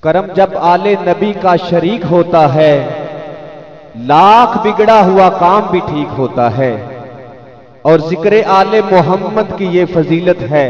करम जब आले नबी का शरीक होता है, लाख बिगड़ा हुआ काम भी ठीक होता है। और जिक्र आले मोहम्मद की ये फजीलत है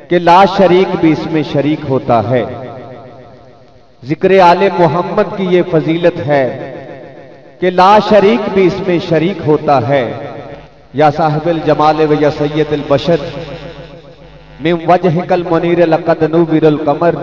कि ला शरीक भी इसमें शरीक होता है। जिक्र आले मोहम्मद की ये फजीलत है कि ला शरीक भी इसमें शरीक होता है। या साहिबुल जमाल व या सैयदुल बशर मिन वजहिकल मुनीर लक़द नूबिरुल कमर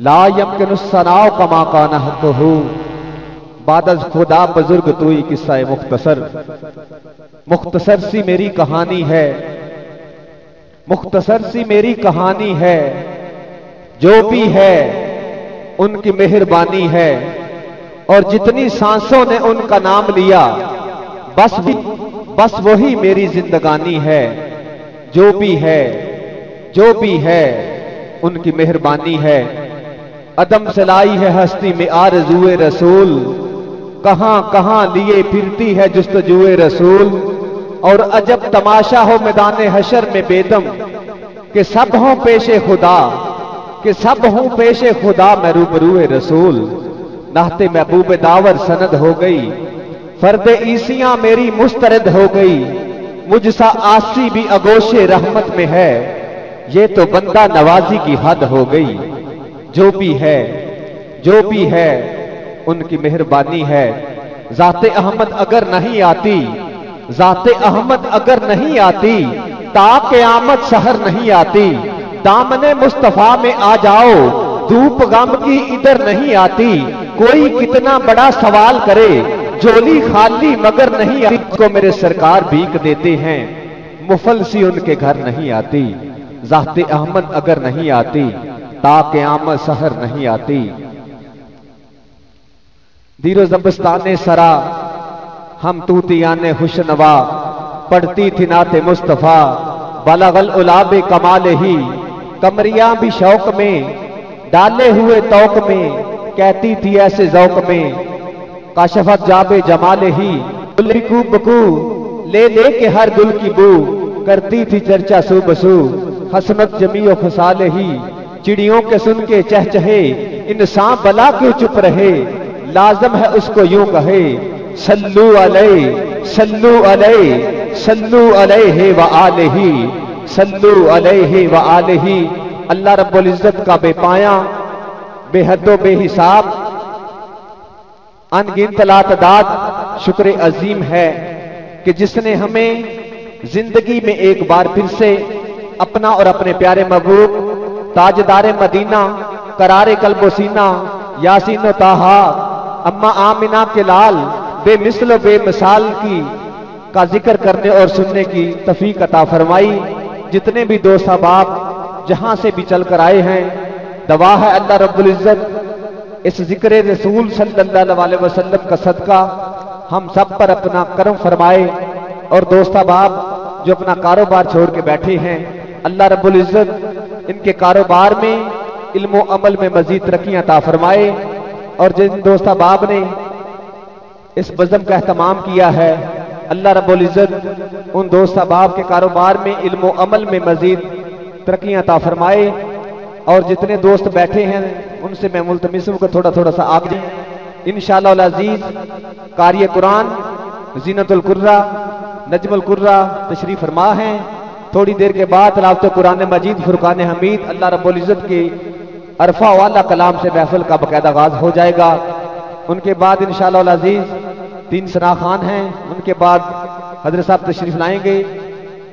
ला यमकिनु सनाउ कमा काना हक़्क़ुहु बादज खुदा बुजुर्ग तूई किस्सा मुख्तसर। मुख्तसर सी मेरी कहानी है, मुख्तसर सी मेरी कहानी है, जो भी है उनकी मेहरबानी है। और जितनी सांसों ने उनका नाम लिया बस वही मेरी जिंदगानी है। जो भी है उनकी मेहरबानी है। अदम से लाई है हस्ती में आरज़ूए रसूल, कहां कहां लिए फिरती है जुस्तजूए रसूल। और अजब तमाशा हो मैदान हशर में बेदम कि सब हों पेशे खुदा, कि सब हों पेशे खुदा मैं रूबरूए रसूल। नाहते महबूब दावर सनद हो गई, फर्द ईसियां मेरी मुस्तरद हो गई। मुझसा आसी भी अगोशे रहमत में है, ये तो बंदा नवाजी की हद हो गई। जो भी है उनकी मेहरबानी है। ज़ाते अहमद अगर नहीं आती, ज़ाते अहमद अगर नहीं आती, ता क़यामत सहर नहीं आती। दामने मुस्तफा में आ जाओ, धूप गम की इधर नहीं आती। कोई कितना बड़ा सवाल करे, झोली खाली मगर नहीं आती। को मेरे सरकार भीख देते हैं, मुफलसी उनके घर नहीं आती। ज़ाते अहमद अगर नहीं आती, ता क़यामत सहर नहीं आती। दीरो ज़बस्ताने सरा हम तूतियाने खुशनवा, पढ़ती थी नाते मुस्तफ़ा बलगल उलाबे कमाल ही। कमरियां भी शौक में डाले हुए तौक में, कहती थी ऐसे जौक में काशफत जाबे जमाले ही। गुलकू बकू ले ले के हर गुल की बू, करती थी चर्चा सुबसू हसनत जमी फसाले ही। चिड़ियों के सुन के चहचहे, इंसान भला क्यों चुप रहे। लाजम है उसको यूं कहे, सल्लू अलैहि सल्लू अलैहि सल्लू अलैहि व आलिही सल्लू अलैहि व आलिही। अल्लाह रब्बुल इज्जत का बेपाया बेहदो बेहिसाब अनगिनत लातदाद शुक्र अजीम है कि जिसने हमें जिंदगी में एक बार फिर से अपना और अपने प्यारे महबूब ताजदारे मदीना करारे कल्बो सीना यासीनो ताहा अम्मा आमिना के लाल बेमिसल बेमिसाल की का जिक्र करने और सुनने की तौफीक अता फरमाई। जितने भी दोस्त अहबाब जहां से भी चलकर आए हैं, दवा है अल्लाह रब्बुल इज्जत इस जिक्र रसूल सल्लल्लाहु अलैहि वसल्लम का सदका हम सब पर अपना करम फरमाए। और दोस्त अहबाब जो अपना कारोबार छोड़ के बैठे हैं, अल्लाह रब्बुल इज्जत इनके कारोबार में इल्म व अमल में मजीद तरक्कियां अता फरमाए। और जिन दोस्त अहबाब ने इस बज़म का एहतमाम किया है, अल्लाह रब्बुल इज्जत उन दोस्त अहबाब के कारोबार में इल्म व अमल में मजीद तरक्कियां अता फरमाए। और जितने दोस्त बैठे हैं उनसे मैं मुल्तमिस हूं कि थोड़ा थोड़ा सा आगे इंशाअल्लाह अल अजीज कारी कुरान ज़ीनतुल कुर्रा नजमुल कुर्रा तशरीफ फरमा है। थोड़ी देर के बाद तिलावत कुरान मजीद फुरकान हमीद अल्लाह रब्बुल इज्जत के अरफा वाला कलाम से महफिल का बाकायदा आगाज हो जाएगा। उनके बाद इंशाअल्लाह अल अजीज 3 सना खान हैं, उनके बाद हजरत साहब तशरीफ लाएंगे।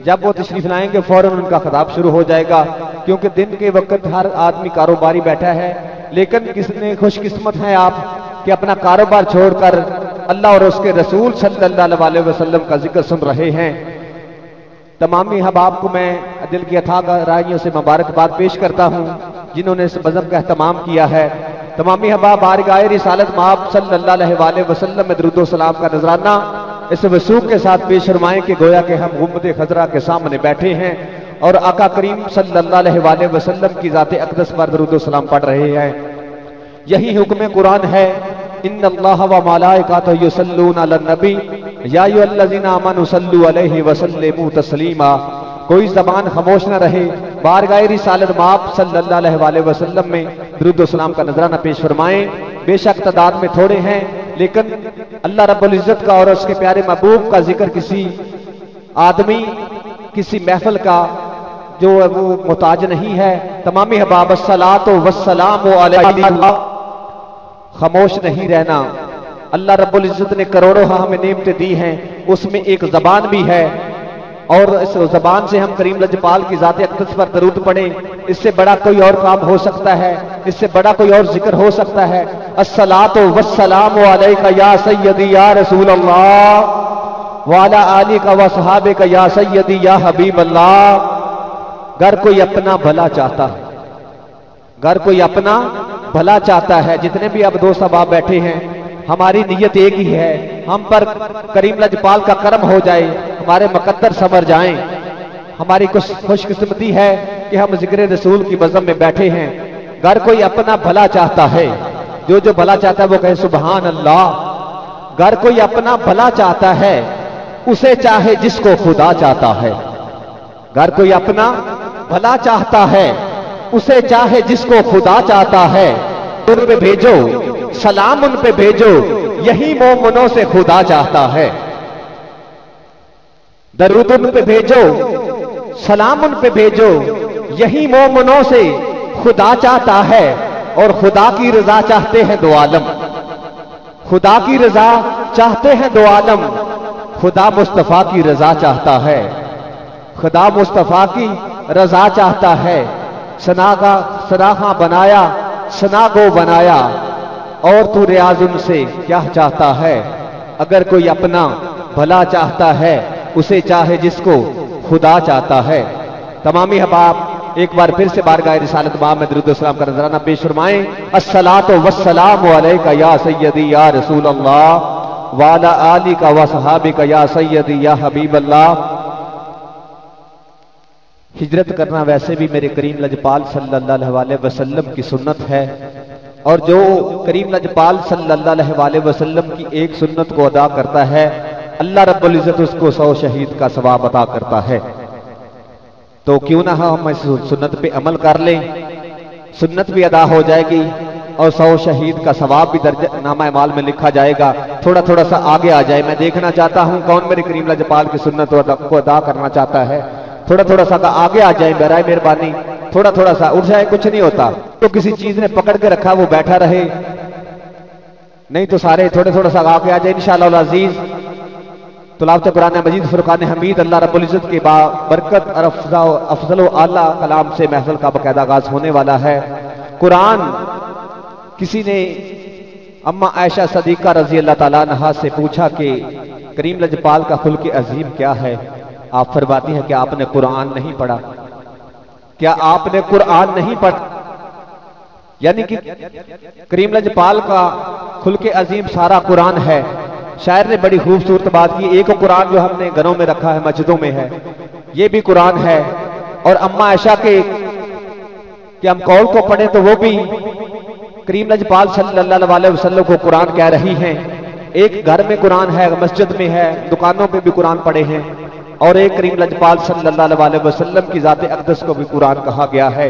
जब वो तशरीफ लाएंगे फौरन उनका खिताब शुरू हो जाएगा, क्योंकि दिन के वक्त हर आदमी कारोबारी बैठा है। लेकिन किसने खुशकिस्मत है आप कि अपना कारोबार छोड़कर अल्लाह और उसके रसूल सल्लल्लाहु अलैहि वसल्लम का जिक्र सुन रहे हैं। तमामी हबाब को मैं दिल की अथाह गहराइयों से मुबारकबाद पेश करता हूँ जिन्होंने इस बज़म का एहतमाम किया है। तमामी हबाब बारगाह रिसालत माब सल्लल्लाहु अलैहि वसल्लम में दुरूद व सलाम का नजराना इस वसूख के साथ पेश फरमाएं कि गोया के हम गुम्बद खजरा के सामने बैठे हैं और आका करीम सल्लल्लाहु अलैहि वसल्लम की ज़ात अक़दस पर दुरूद व सलाम पढ़ रहे हैं। यही हुक्म कुरान है, इन्नल्लाह व मलाइकातहु युसल्लूना अलन नबी या अय्युहल्लज़ीना आमनू सल्लू अलैहि व सल्लिमू तस्लीमा। कोई जबान खामोश न रहे। बारगाह रिसालत माप सल्लल्लाहु अलैहि वसल्लम में दुरूद व सलाम का नजराना पेश फरमाएं। बेशक तादाद में थोड़े हैं, लेकिन अल्लाह रब्बुल इज्जत का और उसके प्यारे महबूब का जिक्र किसी आदमी, किसी महफिल का जो वो मोहताज नहीं है। तमामी हबाब अस्सलातो वस्सलामु अलैका, खामोश नहीं रहना। अल्लाह रब्बुल इज्जत ने करोड़ों हमें नेमतें दी हैं, उसमें एक जबान भी है, और इस जबान से हम करीम लजपाल की जात अक़दस पर दरूद पढ़ें। इससे बड़ा कोई और काम हो सकता है, इससे बड़ा कोई और जिक्र हो सकता है। अस्सलातो वस्सलामु अलैका या सय्यदी या रसूल अल्लाह वाला आलिका व सहाबिका या सय्यदी या हबीब अल्लाह। घर कोई अपना भला चाहता है, घर कोई अपना भला चाहता है। जितने भी अब दोस्त अब बैठे हैं, हमारी नीयत एक ही है, हम पर करीम लजपाल का करम हो जाए, हमारे मुकद्दर संवर जाएं। हमारी कुछ खुशकिस्मती है कि हम जिक्र रसूल की बज़म में बैठे हैं। घर कोई अपना भला चाहता है, जो जो भला चाहता है वो कहे सुभान अल्लाह। घर कोई अपना भला चाहता है, उसे चाहे जिसको खुदा चाहता है। घर कोई अपना भला चाहता है, उसे चाहे जिसको खुदा चाहता है। उन पे भेजो सलाम, उन पे भेजो, यही मोमिनों से खुदा चाहता है। दरूद उन पे भेजो, सलाम उन पे भेजो, यही मोमिनों से खुदा चाहता है। और खुदा की रजा चाहते हैं दो आलम, खुदा की रजा चाहते हैं दो आलम। खुदा मुस्तफा की रजा चाहता है, खुदा मुस्तफा की रजा चाहता है। सनाखा बनाया, सनागो बनाया, और तू रियाज उनसे क्या चाहता है। अगर कोई अपना भला चाहता है, उसे चाहे जिसको खुदा चाहता है। तमामी हबाब एक बार फिर से बारगाह रिसालत मां में दुरूद व सलाम का नजराना पेश फरमाएं। अस्सलातो वस्सलामु अलैका या सय्यदी या रसूल अल्लाह वाला आलिका व सहाबिका या सय्यदी या हबीब अल्लाह। हिजरत करना वैसे भी मेरे करीम लजपाल सल्लल्लाहु अलैहि वसल्लम की सुन्नत है, और जो करीम लजपाल सल्लल्लाहु अलैहि वसल्लम की एक सुन्नत को अदा करता है, अल्लाह रब्बुल इज्जत उसको 100 शहीद का सवाब अता करता है। तो क्यों ना हम इस सुन्नत पे अमल कर लें, सुन्नत भी अदा हो जाएगी और 100 शहीद का सवाब भी दर्ज नामा माल में लिखा जाएगा। थोड़ा थोड़ा सा आगे आ जाए, मैं देखना चाहता हूं कौन मेरे करीम लजपाल की सुन्नत को अदा करना चाहता है। थोड़ा थोड़ा सा आगे आ जाए, बराए मेहरबानी, थोड़ा थोड़ा सा उठ जाए, कुछ नहीं होता। तो किसी चीज ने पकड़ के रखा वो बैठा रहे, नहीं तो सारे थोड़े थोड़ा सा आगे आ जाए इंशाअल्लाह अजीज। तिलावत कुरान मजीद फुरकान हमीद अल्लाह रब्बुल इज्जत की बरकत और अफजल आला कलाम से महफिल का बाकायदा आगाज होने वाला है। कुरान, किसी ने अम्मा आयशा सदीका रजी अल्लाह ताला अन्हा से पूछा कि करीम लजपाल का खुल्क अजीम क्या है। आप फरमाती हैं कि आपने कुरान नहीं पढ़ा, क्या आपने कुरान नहीं पढ़ा। यानी कि करीम लजपाल का खुल्क अजीम सारा कुरान है। शायर ने बड़ी खूबसूरत बात की, एक कुरान जो हमने घरों में रखा है, मस्जिदों में है, ये भी कुरान है। और अम्मा आयशा के कि हम कौल को पढ़े तो वो भी करीम लजपाल सल्लल्लाहु अलैहि वसल्लम को कुरान कह रही हैं। एक घर में कुरान है, मस्जिद में है, दुकानों पे भी कुरान पढ़े हैं, और एक करीम लजपाल सल्लल्लाहु अलैहि वसल्लम की जात अक़दस को भी कुरान कहा गया है।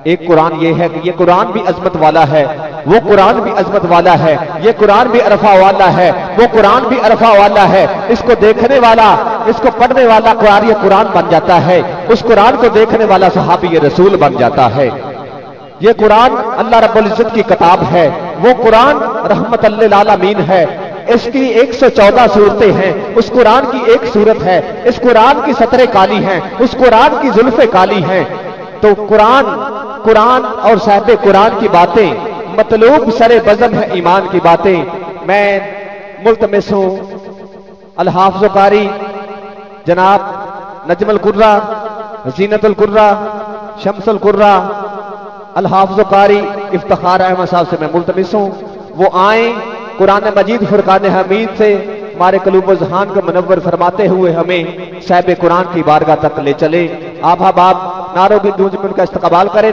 एक कुरान ये है कि ये कुरान भी अजमत वाला है, वो कुरान भी अजमत वाला है, ये कुरान भी अरफा वाला है, वो कुरान भी अरफा वाला है। इसको देखने वाला, इसको पढ़ने वाला कुरान कुरान बन जाता है, उस कुरान को देखने वाला सहाबी रसूल बन जाता है। ये कुरान अल्लाह रब्बुल इज्जत की किताब है, वो कुरान रहमत लिल आलमीन है। इसकी 114 सूरतें हैं, उस कुरान की एक सूरत है, इस कुरान की सतरें काली हैं, उस कुरान की जुल्फे काली हैं। तो कुरान और साहिब कुरान की बातें मतलूब सरे बज़म है ईमान की बातें। मैं मुल्तमिस हूं अल हाफ़िज़ कारी जनाब नजमुल कुर्रा, ज़ीनतुल कुर्रा, शम्सुल कुर्रा, अल हाफ़िज़ कारी इफ्तिखार अहमद साहब से मैं मुल्तमिस हूं, वो आए कुरान मजीद फुरकान हमीद से हमारे कलूब ज़हान को मुनव्वर फरमाते हुए हमें साहिब कुरान की बारगाह तक ले चले। आप नारों की गूंज में उनका इस्तकबाल करें।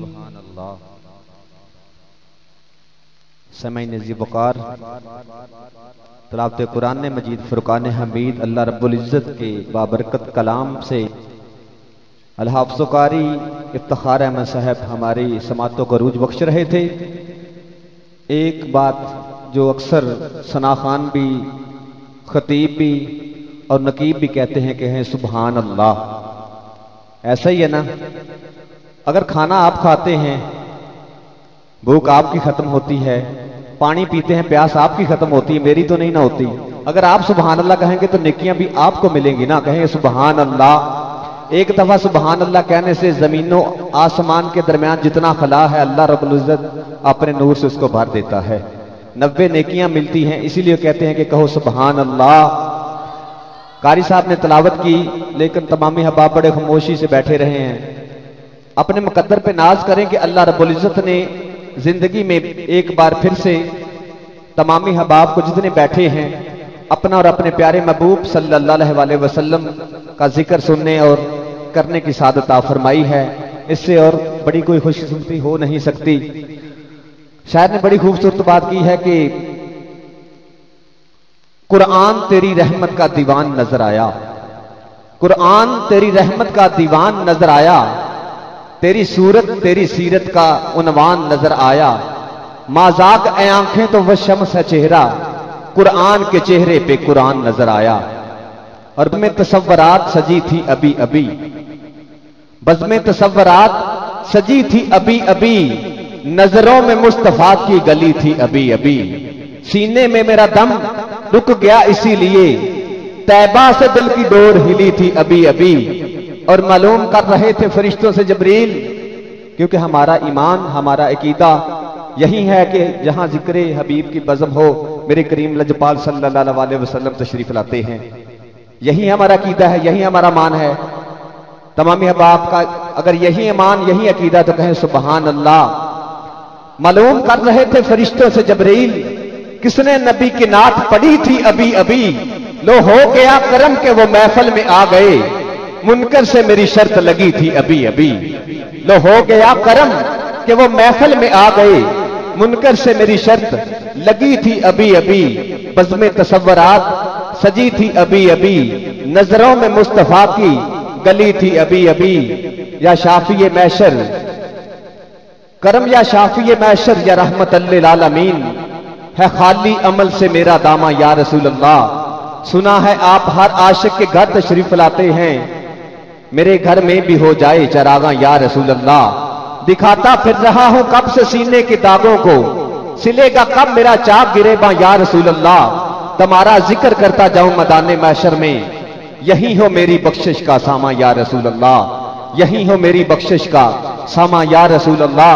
सुभान अल्लाह। समय नज़ीब वक़ार तिलावत कुरान मजीद फुरकान हमीद अल्लाह रब्बुल इज़्ज़त के बाबरकत कलाम से अल-हाफ़िज़-ओ-कारी इफ्तिखार अहमद साहब हमारी समातों को रूज बख्श रहे थे। एक बात जो अक्सर सना खान भी, खतीब भी और नकीब भी कहते हैं कि हैं सुभान अल्लाह। ऐसा ही है ना, अगर खाना आप खाते हैं, भूख आपकी खत्म होती है, पानी पीते हैं, प्यास आपकी खत्म होती है, मेरी तो नहीं ना होती। अगर आप सुभान अल्लाह कहेंगे तो नेकियां भी आपको मिलेंगी ना। कहेंगे सुभान अल्लाह। एक दफा सुभान अल्लाह कहने से जमीनों आसमान के दरमियान जितना खला है अल्लाह रब्बुल इज़्ज़त अपने नूर से उसको भर देता है। 90 नेकियां मिलती हैं, इसीलिए कहते हैं कि कहो सुभान अल्लाह। कारी साहब ने तलावत की, लेकिन तमामी हबाब बड़े खामोशी से बैठे रहे हैं। अपने मुकद्दर पे नाज करें कि अल्लाह रब्बुल इज़्ज़त ने जिंदगी में एक बार फिर से तमामी हबाब को जितने बैठे हैं अपना और अपने प्यारे महबूब सल्लल्लाहु अलैहि वसल्लम का जिक्र सुनने और करने की सादत फरमाई है। इससे और बड़ी कोई खुशकिस्मती हो नहीं सकती। शायर ने बड़ी खूबसूरत बात की है कि कुरान तेरी रहमत का दीवान नजर आया, कुरान तेरी रहमत का दीवान नजर आया, तेरी सूरत तेरी सीरत का उन्वान नजर आया। माजाक ए आंखें तो वह शम्स है चेहरा, कुरान के चेहरे पे कुरान नजर आया। और बज़्म तसव्वुरात सजी थी अभी अभी, बज़्म तसव्वुरात सजी थी अभी अभी, नजरों में मुस्तफा की गली थी अभी अभी। सीने में मेरा दम रुक गया इसीलिए, तैबा से दिल की डोर हिली थी अभी अभी। और मालूम कर रहे थे फरिश्तों से जबरील, क्योंकि हमारा ईमान हमारा अकीदा यही है कि जहां जिक्र हबीब की बज़म हो मेरे करीम लजपाल सल्लल्लाहु अलैहि वसल्लम तशरीफ लाते हैं। यही हमारा अकीदा है, यही हमारा मान है। तमामी हबाब का अगर यही ईमान यही अकीदा तो कहें सुभान अल्लाह। मालूम कर रहे थे फरिश्तों से जबरील, किसने नबी की नात पढ़ी थी अभी अभी। लो हो गया करम के वो महफिल में आ गए, मुनकर से मेरी शर्त लगी थी अभी अभी। लो हो गया करम कि वो महफिल में आ गए, मुनकर से मेरी शर्त लगी थी अभी अभी। बज़्म तसव्वुरात सजी थी अभी अभी, नजरों में मुस्तफा की गली थी अभी अभी। या शाफिए मैशर करम, या शाफिए मैशर, या रहमतल लिल आलमीन, है खाली अमल से मेरा दामा या रसूल अल्लाह। सुना है आप हर आशिक के घर तशरीफ लाते हैं, मेरे घर में भी हो जाए चरागा या रसूल अल्लाह। दिखाता फिर रहा हूं कब से सीने के दागों को, सिलेगा कब मेरा चाक गिरेबा या रसूल अल्लाह। तुम्हारा जिक्र करता जाऊं मैदाने महशर में, यही हो मेरी बख्शिश का सामा या रसूल अल्लाह, यही हो मेरी बख्शिश का सामा या रसूल अल्लाह।